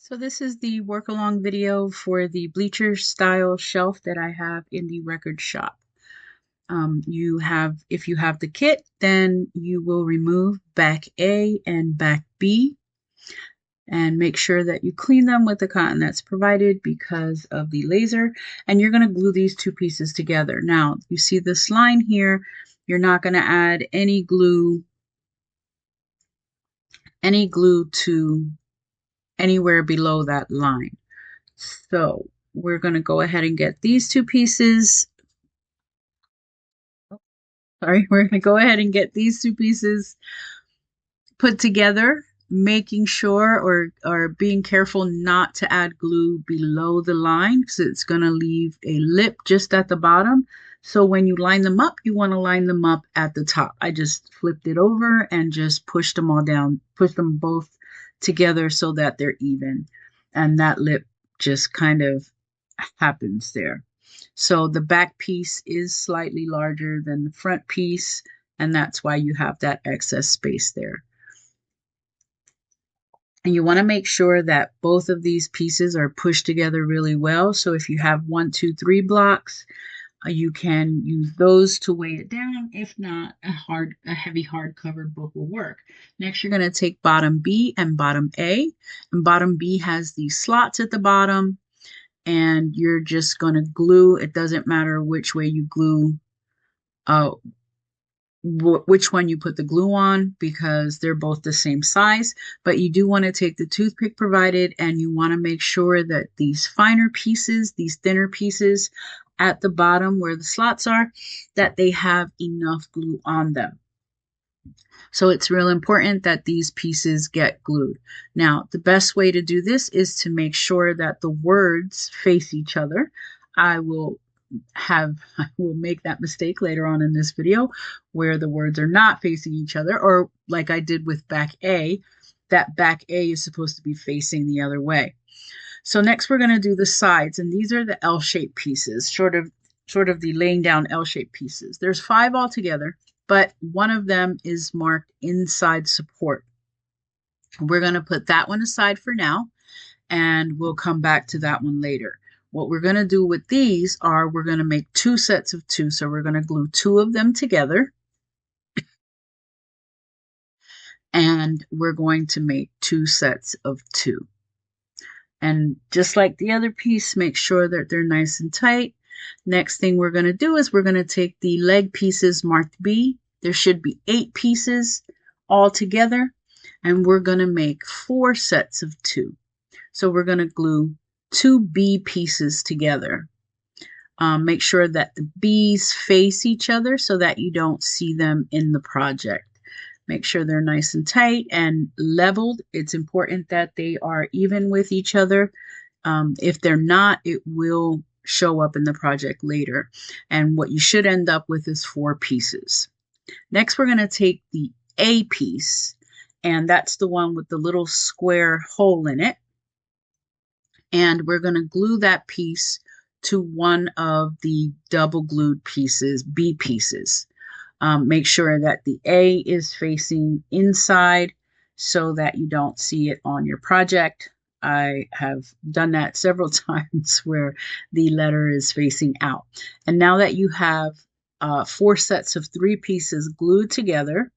So this is the work along video for the bleacher style shelf that I have in the record shop. If you have the kit, then you will remove back A and back B and make sure that you clean them with the cotton that's provided because of the laser. And you're going to glue these two pieces together. Now, you see this line here, you're not going to add any glue to anywhere below that line. So we're going to go ahead and get these two pieces. We're going to go ahead and get these two pieces put together, making sure or being careful not to add glue below the line because it's going to leave a lip just at the bottom. So when you line them up, you want to line them up at the top. I just flipped it over and just pushed them all down, push them both together so that they're even. And that lip just kind of happens there. So the back piece is slightly larger than the front piece, and that's why you have that excess space there. And you want to make sure that both of these pieces are pushed together really well. So if you have 1, 2, 3 blocks, you can use those to weigh it down. If not, a heavy hardcover book will work. Next, you're going to take bottom B and bottom A. And bottom B has these slots at the bottom. And you're just going to glue. It doesn't matter which way you glue, which one you put the glue on, because they're both the same size. But you do want to take the toothpick provided, and you want to make sure that these finer pieces, these thinner pieces at the bottom where the slots are, that they have enough glue on them. So it's real important that these pieces get glued. Now, the best way to do this is to make sure that the words face each other. I will make that mistake later on in this video where the words are not facing each other, or like I did with back A, that back A is supposed to be facing the other way. So next we're going to do the sides, and these are the L-shaped pieces, sort of the laying down L-shaped pieces. There's 5 altogether, but one of them is marked inside support. We're going to put that one aside for now, and we'll come back to that one later. What we're going to do with these are we're going to make 2 sets of 2. So we're going to glue 2 of them together, and we're going to make 2 sets of 2. And just like the other piece, make sure that they're nice and tight. Next thing we're going to do is we're going to take the leg pieces marked B. There should be 8 pieces all together, and we're going to make 4 sets of 2. So we're going to glue 2 B pieces together. Make sure that the B's face each other so that you don't see them in the project. Make sure they're nice and tight and leveled. It's important that they are even with each other. If they're not, it will show up in the project later. And what you should end up with is 4 pieces. Next, we're going to take the A piece, and that's the one with the little square hole in it. And we're going to glue that piece to one of the double glued pieces, B pieces. Make sure that the A is facing inside so that you don't see it on your project. I have done that several times where the letter is facing out. And now that you have 4 sets of 3 pieces glued together,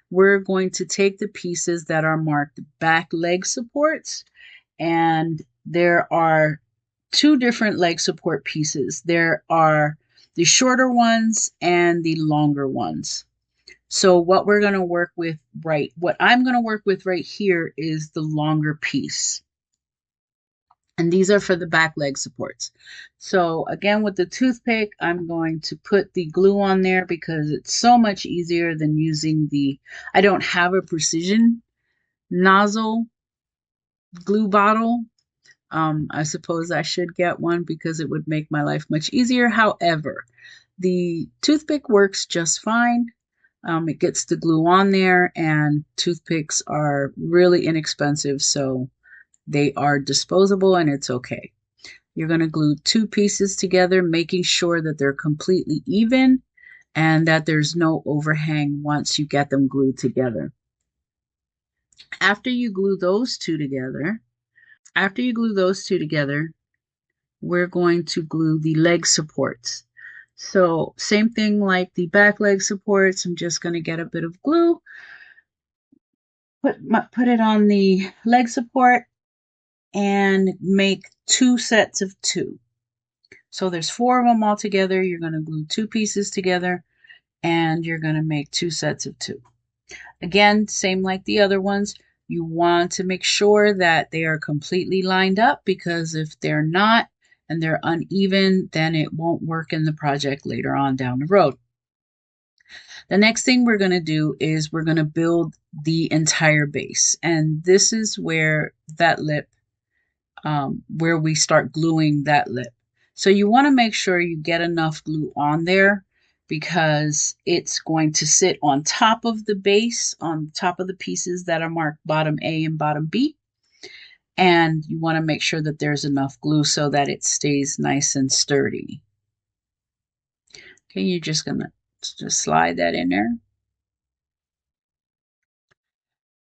we're going to take the pieces that are marked back leg supports, and there are 2 different leg support pieces. There are the shorter ones and the longer ones. So what I'm going to work with right here is the longer piece. And these are for the back leg supports. So again, with the toothpick, I'm going to put the glue on there because it's so much easier than using I don't have a precision nozzle glue bottle. I suppose I should get one because it would make my life much easier. However, the toothpick works just fine. It gets the glue on there, and toothpicks are really inexpensive, so they are disposable and it's okay. You're going to glue 2 pieces together, making sure that they're completely even and that there's no overhang once you get them glued together. After you glue those 2 together, after you glue those two together, we're going to glue the leg supports. So same thing like the back leg supports. I'm just going to get a bit of glue, put it on the leg support, and make 2 sets of 2. So there's 4 of them all together. You're going to glue 2 pieces together, and you're going to make 2 sets of 2. Again, same like the other ones. You want to make sure that they are completely lined up, because if they're not and they're uneven, then it won't work in the project later on down the road. The next thing we're going to do is we're going to build the entire base. And this is where that lip, where we start gluing that lip. So you want to make sure you get enough glue on there, because it's going to sit on top of the base, on top of the pieces that are marked bottom A and bottom B. And you want to make sure that there's enough glue so that it stays nice and sturdy. Okay, you're just going to just slide that in there.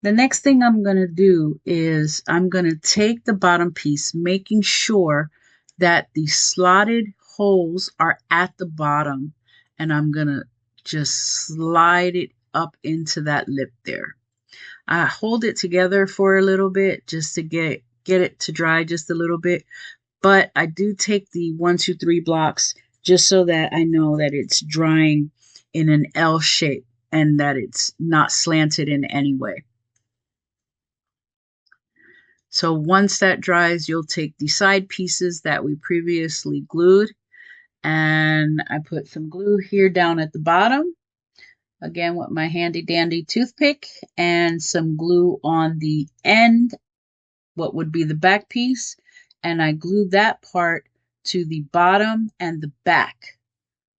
The next thing I'm going to do is I'm going to take the bottom piece, making sure that the slotted holes are at the bottom, and I'm going to just slide it up into that lip there. I hold it together for a little bit just to get it to dry just a little bit, but I do take the 1, 2, 3 blocks just so that I know that it's drying in an L shape and that it's not slanted in any way. So once that dries, you'll take the side pieces that we previously glued, and I put some glue here down at the bottom, again with my handy dandy toothpick, and some glue on the end, what would be the back piece, and I glued that part to the bottom and the back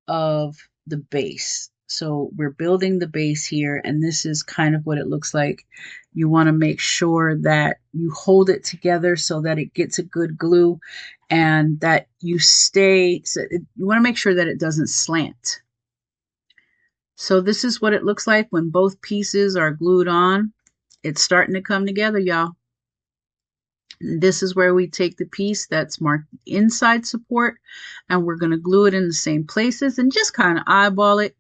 of the base. So we're building the base here, and this is kind of what it looks like. You want to make sure that you hold it together so that it gets a good glue, and that you want to make sure that it doesn't slant. So this is what it looks like when both pieces are glued on. It's starting to come together, y'all. This is where we take the piece that's marked inside support, and we're going to glue it in the same places and just kind of eyeball it.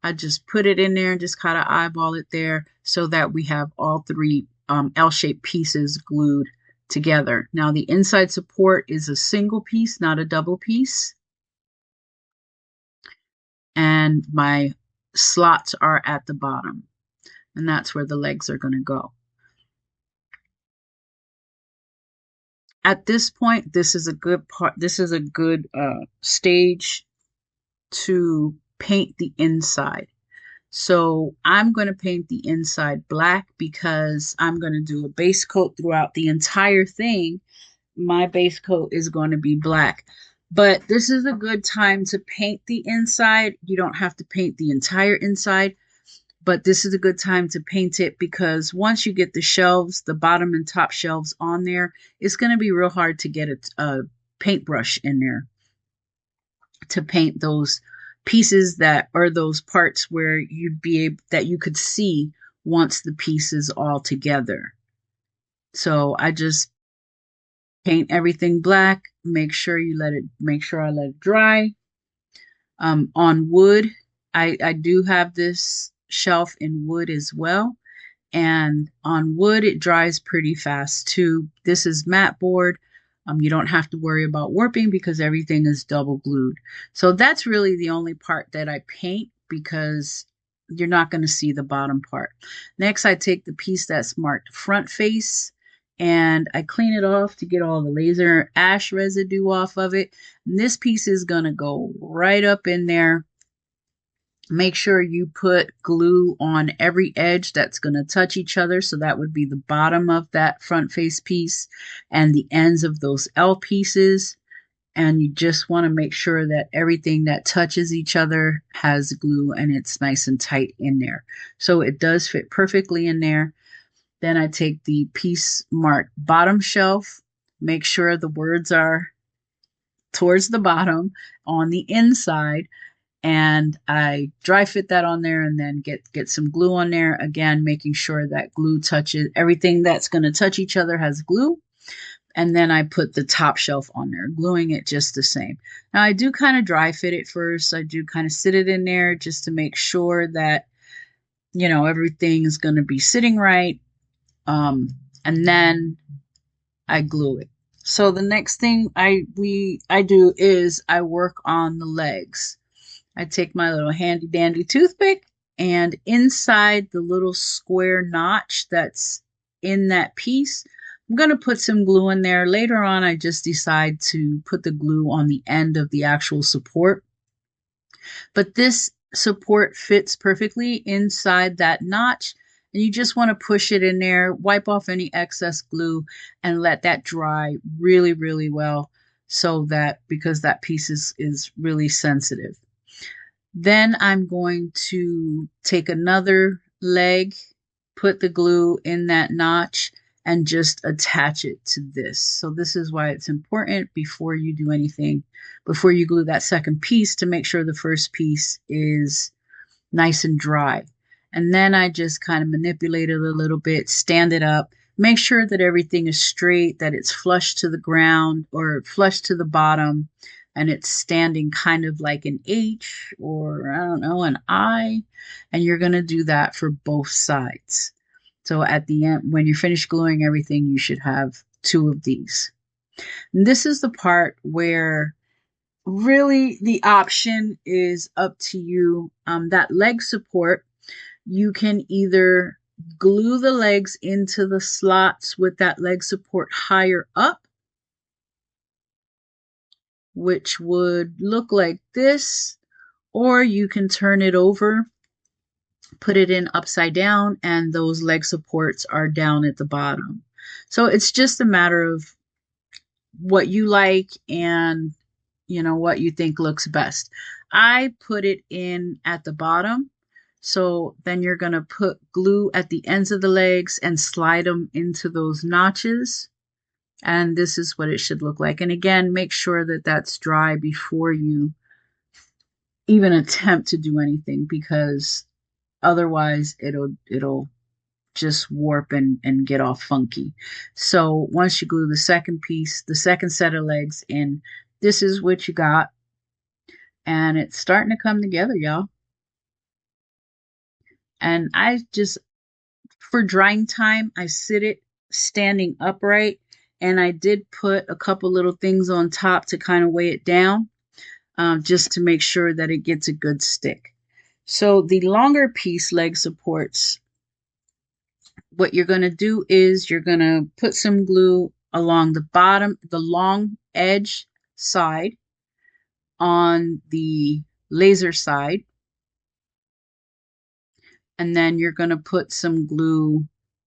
I just put it in there and just kind of eyeball it there so that we have all 3 L-shaped pieces glued together. Now the inside support is a single piece, not a double piece. And my slots are at the bottom, and that's where the legs are going to go. At this point, this is a good part. This is a good stage to paint the inside. So I'm going to paint the inside black because I'm going to do a base coat throughout the entire thing. My base coat is going to be black. But this is a good time to paint the inside. You don't have to paint the entire inside, but this is a good time to paint it, because once you get the shelves, the bottom and top shelves on there, it's going to be real hard to get a paintbrush in there to paint those pieces that are those parts where you'd be able, that you could see once the piece is all together. So I just paint everything black. Make sure I let it dry. On wood, I do have this shelf in wood as well, and on wood it dries pretty fast too. This is matte board. You don't have to worry about warping because everything is double glued. So that's really the only part that I paint, because you're not going to see the bottom part. Next, I take the piece that's marked front face, and I clean it off to get all the laser ash residue off of it. And this piece is going to go right up in there. Make sure you put glue on every edge that's going to touch each other. So that would be the bottom of that front face piece and the ends of those L pieces. And you just want to make sure that everything that touches each other has glue and it's nice and tight in there. So it does fit perfectly in there. Then I take the piece marked bottom shelf, make sure the words are towards the bottom on the inside, and I dry fit that on there, and then get some glue on there, again making sure that glue touches everything that's going to touch each other has glue. And then I put the top shelf on there, gluing it just the same. Now I do kind of dry fit it first. I do kind of sit it in there just to make sure that, you know, everything is going to be sitting right. And then I glue it. So the next thing I do is I work on the legs. I take my little handy dandy toothpick, and inside the little square notch that's in that piece, I'm going to put some glue in there. Later on, I just decide to put the glue on the end of the actual support. But this support fits perfectly inside that notch, and you just want to push it in there, wipe off any excess glue, and let that dry really, really well, so that, because that piece is really sensitive. Then I'm going to take another leg, put the glue in that notch, and just attach it to this. So this is why it's important before you do anything, before you glue that second piece, to make sure the first piece is nice and dry. And then I just kind of manipulate it a little bit, stand it up, make sure that everything is straight, that it's flush to the ground or flush to the bottom, and it's standing kind of like an H, or I don't know, an I. And you're going to do that for both sides. So at the end, when you're finished gluing everything, you should have two of these. And this is the part where really the option is up to you. That leg support, you can either glue the legs into the slots with that leg support higher up, which would look like this, or you can turn it over, put it in upside down, and those leg supports are down at the bottom. So it's just a matter of what you like and, you know, what you think looks best. I put it in at the bottom. So then you're going to put glue at the ends of the legs and slide them into those notches. And this is what it should look like. And again, make sure that that's dry before you even attempt to do anything, because otherwise it'll just warp and get all funky. So once you glue the second piece, the second set of legs in, this is what you got. And it's starting to come together, y'all. And I just, for drying time, I sit it standing upright, and I did put a couple little things on top to kind of weigh it down, just to make sure that it gets a good stick. So the longer piece leg supports, what you're going to do is you're going to put some glue along the bottom, the long edge side on the laser side, and then you're going to put some glue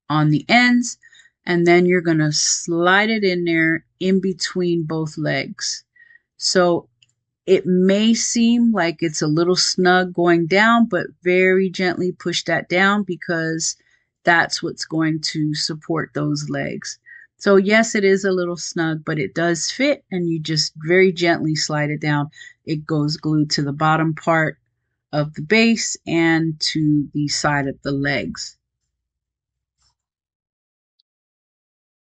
on the ends, and then you're going to slide it in there in between both legs. So it may seem like it's a little snug going down, but very gently push that down, because that's what's going to support those legs. So yes, it is a little snug, but it does fit, and you just very gently slide it down. It goes glued to the bottom part of the base and to the side of the legs.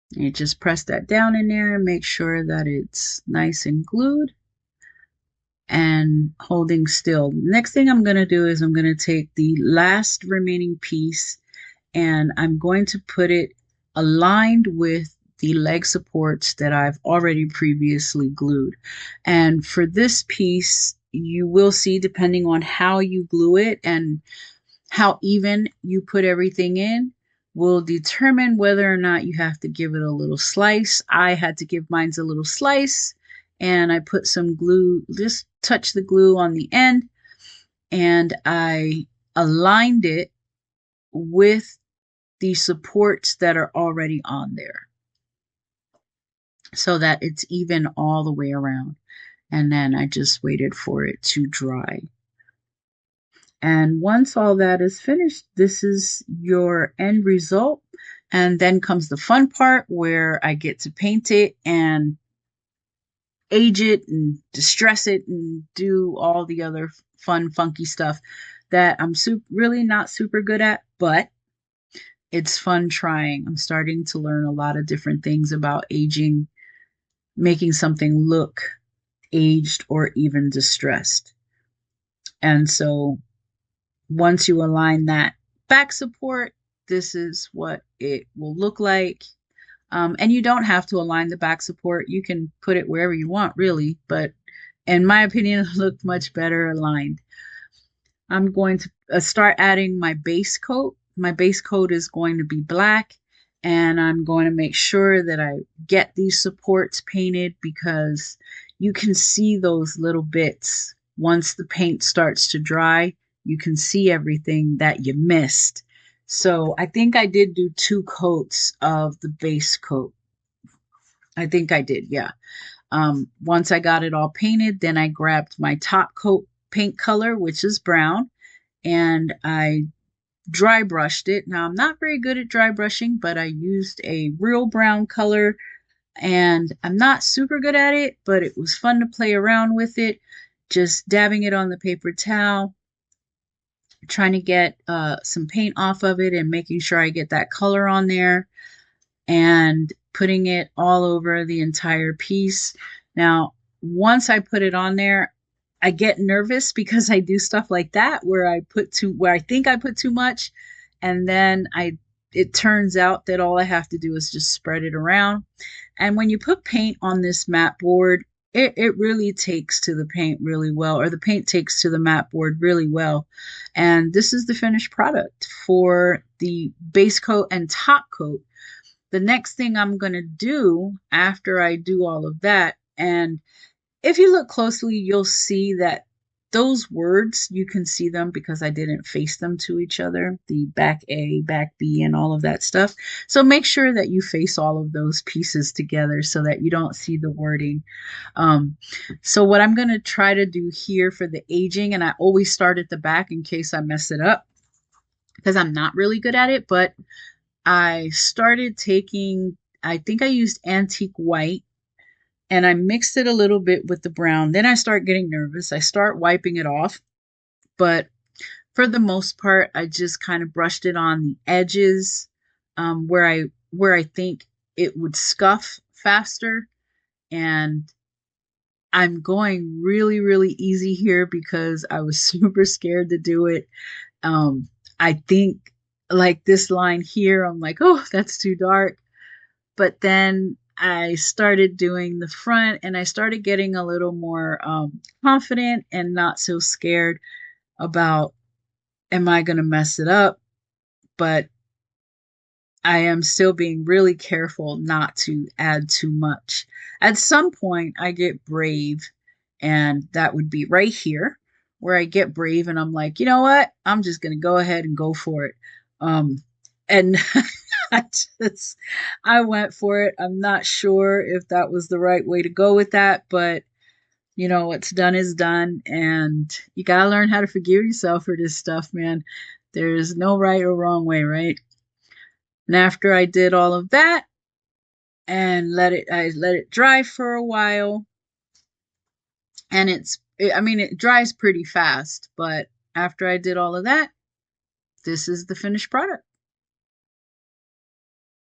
You just press that down in there and make sure that it's nice and glued and holding still. Next thing I'm going to do is I'm going to take the last remaining piece, and I'm going to put it aligned with the leg supports that I've already previously glued. And for this piece, you will see, depending on how you glue it and how even you put everything in, will determine whether or not you have to give it a little slice. I had to give mine a little slice, and I put some glue, just touch the glue on the end, and I aligned it with the supports that are already on there, so that it's even all the way around. And then I just waited for it to dry. And once all that is finished, this is your end result. And then comes the fun part, where I get to paint it and age it and distress it and do all the other fun, funky stuff that I'm really not super good at, but It's fun trying. I'm starting to learn a lot of different things about aging, making something look aged or even distressed. And so once you align that back support, this is what it will look like. And you don't have to align the back support. You can put it wherever you want, really. But in my opinion, it looked much better aligned. I'm going to start adding my base coat. My base coat is going to be black, and I'm going to make sure that I get these supports painted because you can see those little bits. Once the paint starts to dry, you can see everything that you missed. So I think I did do 2 coats of the base coat. I think I did, yeah. Once I got it all painted, then I grabbed my top coat paint color, which is brown, and I dry brushed it. Now, I'm not very good at dry brushing, but I used a real brown color, and I'm not super good at it, but it was fun to play around with it, just dabbing it on the paper towel, trying to get some paint off of it and making sure I get that color on there, and putting it all over the entire piece. Now, once I put it on there, I get nervous because I do stuff like that where I think I put too much, and then it turns out that all I have to do is just spread it around. And when you put paint on this mat board, it really takes to the paint really well, or the paint takes to the mat board really well. And this is the finished product for the base coat and top coat. The next thing I'm going to do after I do all of that, and if you look closely, you'll see that those words, you can see them because I didn't face them to each other, the back A, back B, and all of that stuff. So make sure that you face all of those pieces together so that you don't see the wording. So what I'm going to try to do here for the aging, and I always start at the back in case I mess it up because I'm not really good at it, but I started taking, I think I used antique white, and I mixed it a little bit with the brown. Then I start getting nervous. I start wiping it off. But for the most part, I just kind of brushed it on the edges where I think it would scuff faster. And I'm going really, really easy here because I was super scared to do it. I think like this line here, I'm like, oh, that's too dark. But then I started doing the front and I started getting a little more confident and not so scared about, am I going to mess it up? But I am still being really careful not to add too much. At some point, I get brave, and that would be right here where I get brave and I'm like, you know what? I'm just going to go ahead and go for it. And I just, I went for it. I'm not sure if that was the right way to go with that, but you know, what's done is done, and you gotta learn how to forgive yourself for this stuff, man. There's no right or wrong way, right? And after I did all of that and I let it dry for a while, and I mean, it dries pretty fast, but after I did all of that, this is the finished product.